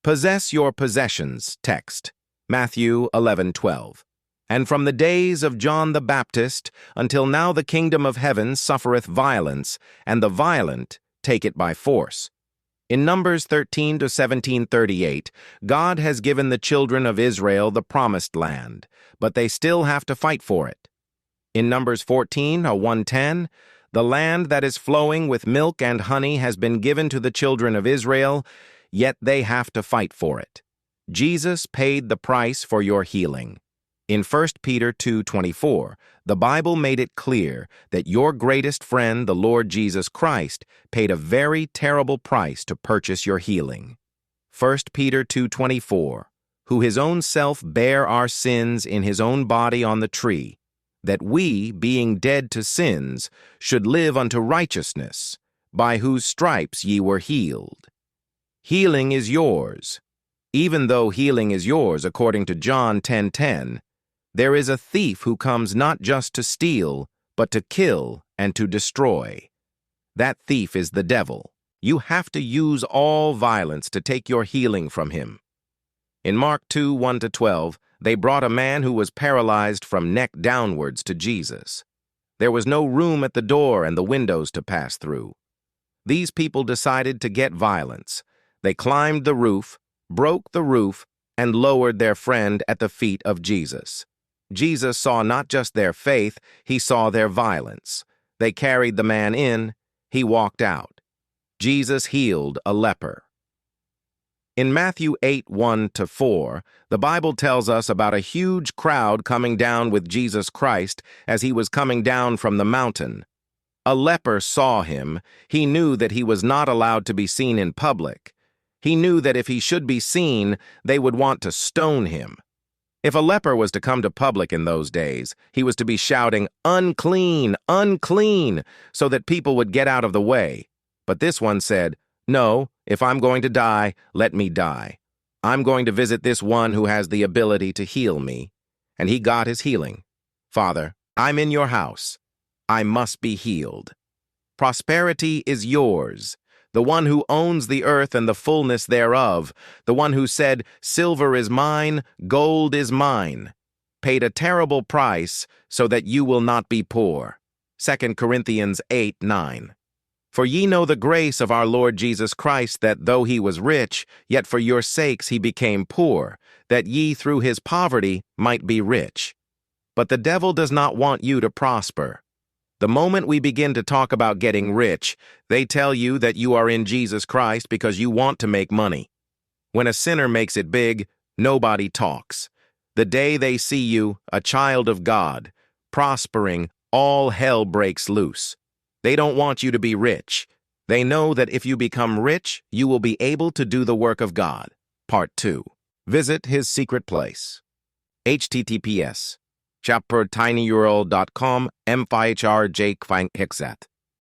Possess your possessions, text, Matthew 11:12. And from the days of John the Baptist until now the kingdom of heaven suffereth violence, and the violent take it by force. In Numbers 13 to 17:38, God has given the children of Israel the promised land, but they still have to fight for it. In Numbers 14 to 110, the land that is flowing with milk and honey has been given to the children of Israel, yet they have to fight for it. Jesus paid the price for your healing. In 1 Peter 2:24, the Bible made it clear that your greatest friend, the Lord Jesus Christ, paid a very terrible price to purchase your healing. 1 Peter 2:24, who his own self bare our sins in his own body on the tree, that we, being dead to sins, should live unto righteousness, by whose stripes ye were healed. Healing is yours. Even though healing is yours, according to John 10:10, there is a thief who comes not just to steal, but to kill and to destroy. That thief is the devil. You have to use all violence to take your healing from him. In Mark 2:1-12, they brought a man who was paralyzed from neck downwards to Jesus. There was no room at the door and the windows to pass through. These people decided to get violence. They climbed the roof, broke the roof, and lowered their friend at the feet of Jesus. Jesus saw not just their faith, he saw their violence. They carried the man in, he walked out. Jesus healed a leper. In Matthew 8:1-4, the Bible tells us about a huge crowd coming down with Jesus Christ as he was coming down from the mountain. A leper saw him. He knew that he was not allowed to be seen in public. He knew that if he should be seen, they would want to stone him. If a leper was to come to public in those days, he was to be shouting, "Unclean, unclean," so that people would get out of the way. But this one said, "No, if I'm going to die, let me die. I'm going to visit this one who has the ability to heal me." And he got his healing. "Father, I'm in your house. I must be healed." Prosperity is yours. The one who owns the earth and the fullness thereof, the one who said, "Silver is mine, gold is mine," paid a terrible price so that you will not be poor. 2 Corinthians 8:9. For ye know the grace of our Lord Jesus Christ, that though he was rich, yet for your sakes he became poor, that ye through his poverty might be rich. But the devil does not want you to prosper. The moment we begin to talk about getting rich, they tell you that you are in Jesus Christ because you want to make money. When a sinner makes it big, nobody talks. The day they see you, a child of God, prospering, all hell breaks loose. They don't want you to be rich. They know that if you become rich, you will be able to do the work of God. Part 2. Visit his secret place. https://tinyurl.com/mfihrjquanghixat